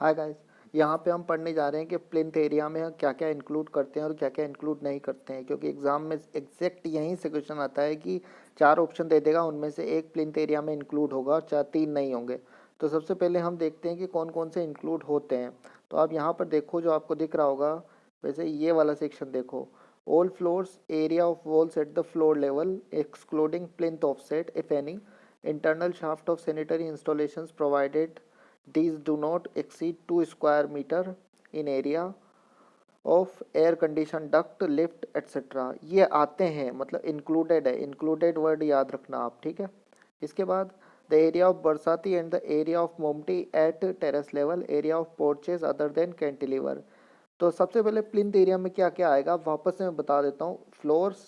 Hi guys, यहाँ पे हम पढ़ने जा रहे हैं कि प्लिंथ एरिया में क्या क्या इंक्लूड करते हैं और क्या क्या इंक्लूड नहीं करते हैं, क्योंकि एग्जाम में एग्जैक्ट यहीं से क्वेश्चन आता है कि चार ऑप्शन दे देगा, उनमें से एक प्लिंथ एरिया में इंक्लूड होगा और चार तीन नहीं होंगे। तो सबसे पहले हम देखते हैं कि कौन कौन से इंक्लूड होते हैं। तो आप यहाँ पर देखो, जो आपको दिख रहा होगा, वैसे ये वाला सेक्शन देखो। All floors area of walls at the floor level excluding plinth offset if any, internal shaft of sanitary installations provided these do not exceed 2 square meter in area of air conditioned duct lift etc. ये आते हैं, मतलब included है, included word याद रखना आप, ठीक है। इसके बाद the area of barsati and the area of mumty at terrace level, area of porches other than cantilever. तो सबसे पहले प्लिंथ एरिया में क्या क्या आएगा वापस से मैं बता देता हूँ। फ्लोर्स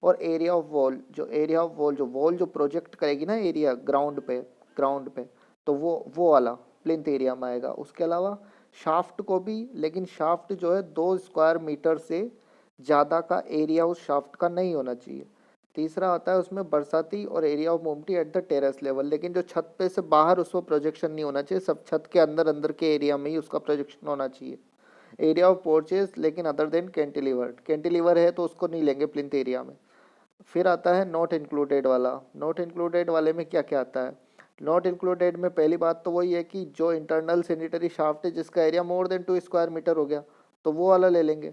और एरिया ऑफ वॉल, जो एरिया ऑफ वॉल, जो वॉल जो प्रोजेक्ट करेगी ना एरिया ग्राउंड पे, तो वो वाला प्लिंथ एरिया में आएगा। उसके अलावा शाफ्ट को भी, लेकिन शाफ्ट जो है 2 स्क्वायर मीटर से ज़्यादा का एरिया उस शाफ्ट का नहीं होना चाहिए। तीसरा आता है उसमें बरसाती और area of mumty at the terrace level, लेकिन जो छत पे से बाहर उसको प्रोजेक्शन नहीं होना चाहिए, सब छत के अंदर अंदर के एरिया में ही उसका प्रोजेक्शन होना चाहिए। एरिया ऑफ पोर्चेज लेकिन अदर देन कैंटिलीवर, कैंटिलीवर है तो उसको नहीं लेंगे प्लिंथ एरिया में। फिर आता है नॉट इंक्लूडेड वाला। नॉट इंक्लूडेड वाले में क्या क्या आता है? नॉट इंक्लूडेड में पहली बात तो वही है कि जो इंटरनल सैनिटरी शाफ्ट है जिसका area more than 2 square metre हो गया, तो वो वाला ले लेंगे,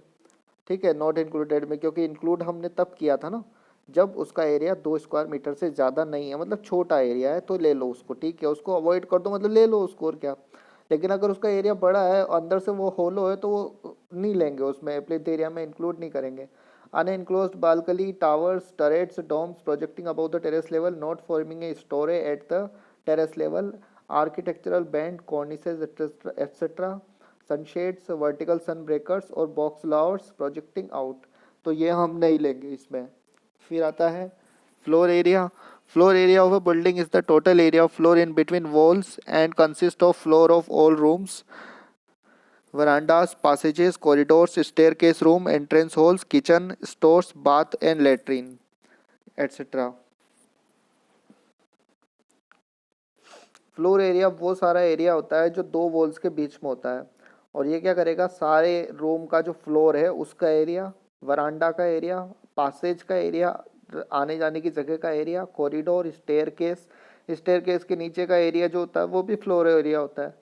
ठीक है, नॉट इंक्लूडेड में। क्योंकि इंक्लूड हमने तब किया था ना जब उसका एरिया 2 स्क्वायर मीटर से ज़्यादा नहीं है, मतलब छोटा एरिया है, तो ले लो उसको, ठीक है, उसको अवॉइड कर दो, मतलब ले लो उसको, और क्या। लेकिन अगर उसका एरिया बड़ा है और अंदर से वो होलो है तो वो नहीं लेंगे, उसमें प्लिंथ एरिया में इंक्लूड नहीं करेंगे। Unenclosed balcony, towers, turrets, domes projecting above the terrace level, not forming a storey at the terrace level, architectural band, cornices etcetera, sunshades, vertical sun breakers और बॉक्स लावर्स प्रोजेक्टिंग आउट, तो ये हम नहीं लेंगे इसमें। फिर आता है floor area. Floor area of a building is the total area of floor in between walls and consist of floor of all rooms, verandas, passages, corridors, staircase room, entrance halls, kitchen, stores, bath and latrine, etc. Floor area वो सारा area होता है जो दो walls के बीच में होता है, और ये क्या करेगा, सारे रूम का जो फ्लोर है उसका एरिया, वरांडा का एरिया, पासेज का एरिया, आने जाने की जगह का एरिया, कॉरिडोर, स्टेयर केस के नीचे का एरिया जो होता है वो भी फ्लोर एरिया होता है,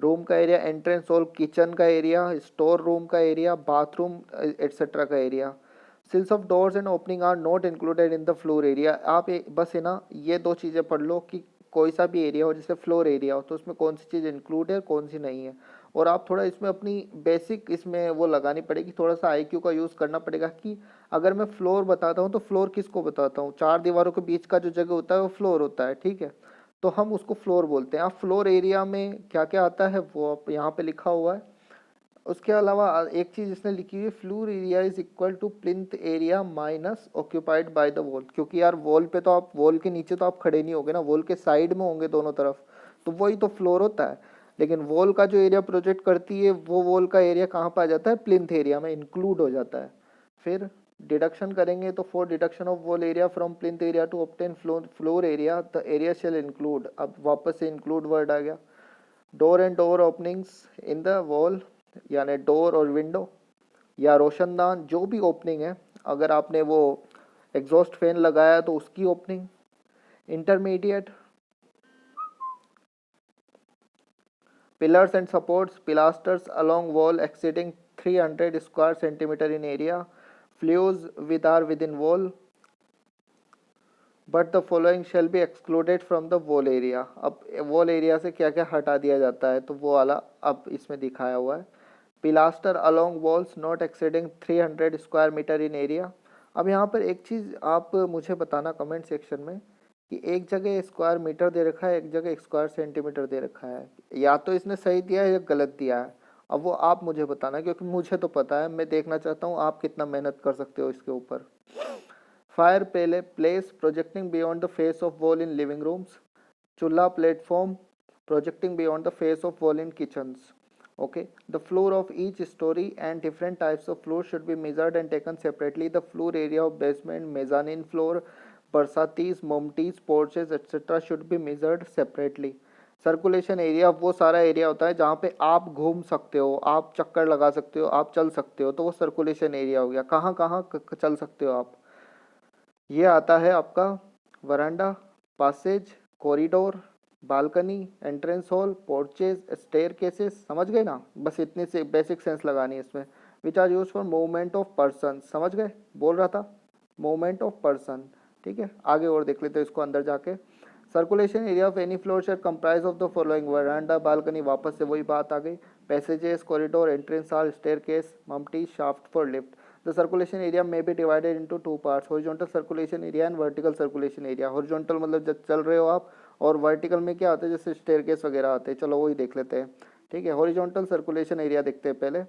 रूम का एरिया, एंट्रेंस हॉल, किचन का एरिया, स्टोर रूम का एरिया, बाथरूम एट्सेट्रा का area. Sills of doors and opening are not included in the floor area. आप बस है ना ये दो चीज़ें पढ़ लो कि कोई सा भी एरिया हो जैसे फ्लोर एरिया हो तो उसमें कौन सी चीज़ इंक्लूड है कौन सी नहीं है। और आप थोड़ा इसमें अपनी बेसिक इसमें वो लगानी पड़ेगी, थोड़ा सा आईक्यू का यूज़ करना पड़ेगा कि अगर मैं फ्लोर बताता हूँ तो फ्लोर किसको बताता हूँ, चार दीवारों के बीच का जो जगह होता है वो फ्लोर होता है, ठीक है, तो हम उसको फ्लोर बोलते हैं। आप फ्लोर एरिया में क्या क्या आता है वो आप यहाँ पे लिखा हुआ है। उसके अलावा एक चीज इसने लिखी हुई है, floor area is equal to plinth area minus occupied by the wall. क्योंकि यार वॉल पे तो आप, वॉल के नीचे तो आप खड़े नहीं होगे ना, वॉल के साइड में होंगे दोनों तरफ, तो वही तो फ्लोर होता है। लेकिन वॉल का जो एरिया प्रोजेक्ट करती है वो वॉल का एरिया कहाँ पर आ जाता है, प्लिंथ एरिया में इंक्लूड हो जाता है। फिर डिडक्शन करेंगे तो for deduction of wall area from plinth area to obtain floor area the area shall include, अब वापस से इंक्लूड वर्ड आ गया। Door and door openings in the wall, यानी डोर और विंडो या रोशनदान जो भी ओपनिंग है, अगर आपने वो एग्जॉस्ट फैन लगाया तो उसकी opening. Intermediate pillars and supports, pilasters along wall exceeding 300 square centimetre in area, flues with are within wall, but the following shall be excluded from the wall area. अब wall area से क्या क्या हटा दिया जाता है तो वो वाला अब इसमें दिखाया हुआ है। Pilaster along walls not exceeding 300 square metre in area. अब यहाँ पर एक चीज़ आप मुझे बताना कमेंट सेक्शन में कि एक जगह स्क्वायर मीटर दे रखा है, एक जगह स्क्वायर सेंटीमीटर दे रखा है, या तो इसने सही दिया है या गलत दिया है। अब वो आप मुझे बताना, क्योंकि मुझे तो पता है, मैं देखना चाहता हूँ आप कितना मेहनत कर सकते हो इसके ऊपर। Fire place projecting beyond the face of wall in living rooms, चूल्हा platform projecting beyond the face of wall in kitchens. Okay, the floor of each story and different types of floor should be measured and taken separately. The floor area of basement, mezzanine floor, barsatis, mumties, porches, etc. should be measured separately. Circulation area वो सारा area होता है जहाँ पे आप घूम सकते हो, आप चक्कर लगा सकते हो, आप चल सकते हो, तो वो सर्कुलेशन एरिया हो गया। कहाँ कहाँ चल सकते हो आप? ये आता है आपका veranda, passage, corridor, balcony, entrance hall, porches, staircases. समझ गए ना? बस इतने से बेसिक सेंस लगानी है इसमें। Which are use for movement of person. समझ गए? बोल रहा था मूवमेंट ऑफ पर्सन। ठीक है, आगे और देख लेते हैं इसको अंदर जाके। Circulation area of any floor shall comprise of the following: veranda, balcony, वापस से वही बात आ गई, passages, corridor, entrance hall, staircase, mumty, shaft for lift. The circulation area may be divided into two parts: horizontal circulation area and vertical circulation area. horizontal मतलब जब चल रहे हो आप, और vertical में क्या होता है, जैसे staircase वगैरह आते हैं। चलो वही देख लेते हैं। ठीक है, horizontal circulation area देखते हैं पहले।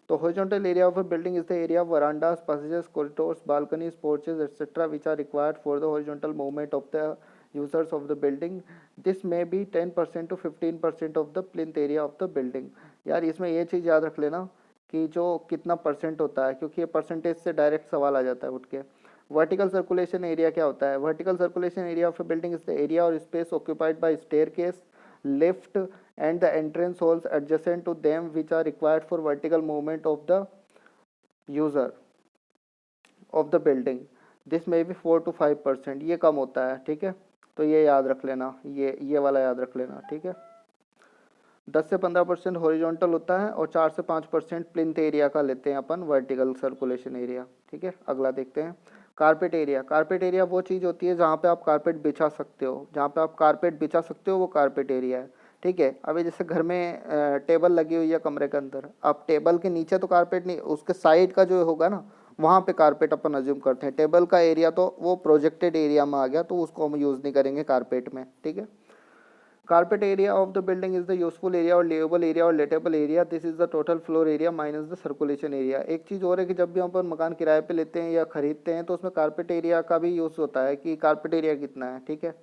तो horizontal area of a building is the area of verandas, passages, corridors, balconies, porches, etc. which are required for the horizontal movement of the users of the building. This may be 10% to 15% of the plinth area of the building. यार इसमें ये चीज़ याद रख लेना कि जो कितना percent होता है, क्योंकि ये परसेंटेज से डायरेक्ट सवाल आ जाता है उठ के। वर्टिकल सर्कुलेशन एरिया क्या होता है? Vertical circulation area of a building is the area और space occupied by staircase, lift and the entrance halls adjacent to them which are required for vertical movement of the user of the building. This may be 4 to 5%। ये कम होता है। ठीक है, तो ये याद रख लेना, ये वाला याद रख लेना। ठीक है, 10 से 15% हॉरिजॉन्टल होता है और 4 से 5% प्लिंथ एरिया का लेते हैं अपन वर्टिकल सर्कुलेशन एरिया। ठीक है, अगला देखते हैं कारपेट एरिया। कारपेट एरिया वो चीज़ होती है जहाँ पे आप कारपेट बिछा सकते हो, जहाँ पे आप कारपेट बिछा सकते हो वो कारपेट एरिया है। ठीक है, अभी जैसे घर में टेबल लगी हुई है कमरे के अंदर, अब टेबल के नीचे तो कारपेट नहीं, उसके साइड का जो होगा ना वहाँ पे कारपेट अपन अज्यूम करते हैं। टेबल का एरिया तो वो प्रोजेक्टेड एरिया में आ गया, तो उसको हम यूज़ नहीं करेंगे कारपेट में। ठीक है, carpet area of the building is the useful area or livable area or lettable area. This is the total floor area minus the circulation area. एक चीज़ और है कि जब भी हम अपन मकान किराए पे लेते हैं या खरीदते हैं तो उसमें कारपेट एरिया का भी यूज़ होता है कि कारपेट एरिया कितना है। ठीक है,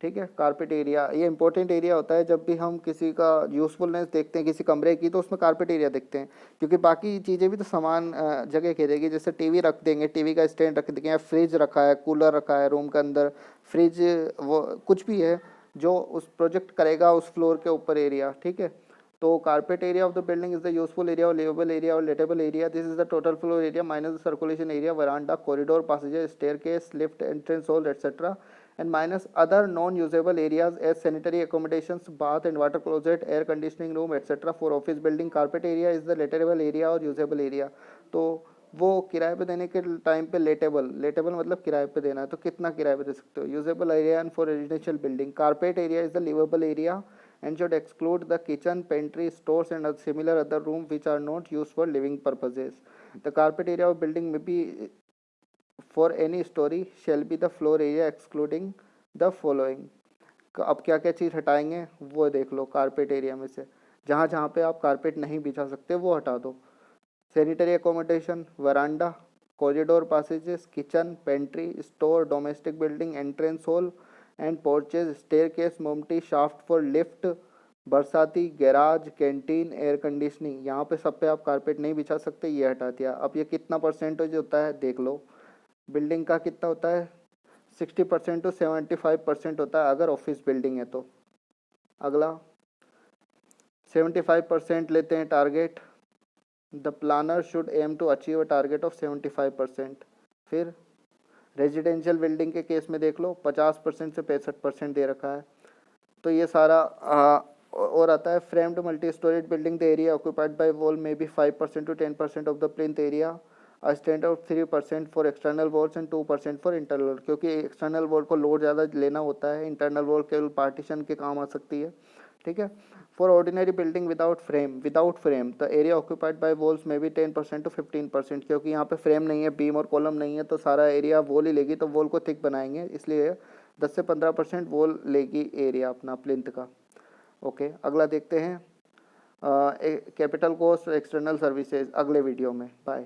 ठीक है, कारपेट एरिया ये इंपॉर्टेंट एरिया होता है। जब भी हम किसी का यूज़फुलनेस देखते हैं किसी कमरे की, तो उसमें कारपेट एरिया देखते हैं, क्योंकि बाकी चीज़ें भी तो समान जगह घेरेगी। जैसे टीवी रख देंगे, टीवी का स्टैंड रख देंगे, या फ्रिज रखा है, कूलर रखा है रूम के अंदर, फ्रिज, वो कुछ भी है जो उस प्रोजेक्ट करेगा उस फ्लोर के ऊपर एरिया। ठीक है, तो carpet area of the building is the useful area और लिवेबल एरिया और lettable area. This is the total floor area minus the circulation area, veranda, corridor, passages, staircase, lift, entrance hall, etcetera, and minus other non-usable areas as sanitary accommodations, bath and water closet, air conditioning room, etc. For office building, carpet area is the lettable area और usable area। तो वो किराए पे देने के time पे लेटेबल मतलब किराए पे देना है, तो कितना किराए पे दे सकते हो। Usable area and for residential building, carpet area is the livable area and should exclude the kitchen, pantry, stores and similar other room which are not used for living purposes. The carpet area of building may be for any story shall be the floor area excluding the following। अब क्या क्या चीज़ हटाएंगे वो देख लो। Carpet area में से जहाँ जहाँ पे आप कारपेट नहीं बिछा सकते वो हटा दो। Sanitary accommodation, veranda, corridor, passages, kitchen, pantry, store, domestic building, entrance hall and porches, staircase, mumty, shaft for lift, barsati, garage, canteen, air conditioning, यहाँ पे सब पे आप कारपेट नहीं बिछा सकते, ये हटा दिया। अब ये कितना परसेंटेज होता है देख लो। बिल्डिंग का कितना होता है? 60% to 75% होता है अगर ऑफिस बिल्डिंग है तो। अगला 75% लेते हैं target. The planner should aim to achieve a target of 75%। फिर रेजिडेंशियल बिल्डिंग के केस में देख लो 50% से 65% दे रखा है। तो ये सारा और आता है framed multi storage building, the area occupied by wall may be 5% to 10% of the plinth area, a standard of 3% for external walls and 2% for internal. क्योंकि एक्सटर्नल वॉल को लोड ज़्यादा लेना होता है, इंटरनल वॉल केवल पार्टीशन के काम आ सकती है। ठीक है, for ordinary building without frame the area occupied by walls में भी 10% to 15%। क्योंकि यहाँ पे फ्रेम नहीं है, बीम और कॉलम नहीं है, तो सारा एरिया वॉल ही लेगी, तो वॉल को थिक बनाएंगे, इसलिए 10 से 15% वॉल लेगी एरिया अपना प्लिंथ का। ओके, अगला देखते हैं कैपिटल कॉस्ट एक्सटर्नल सर्विसेज अगले वीडियो में। बाय।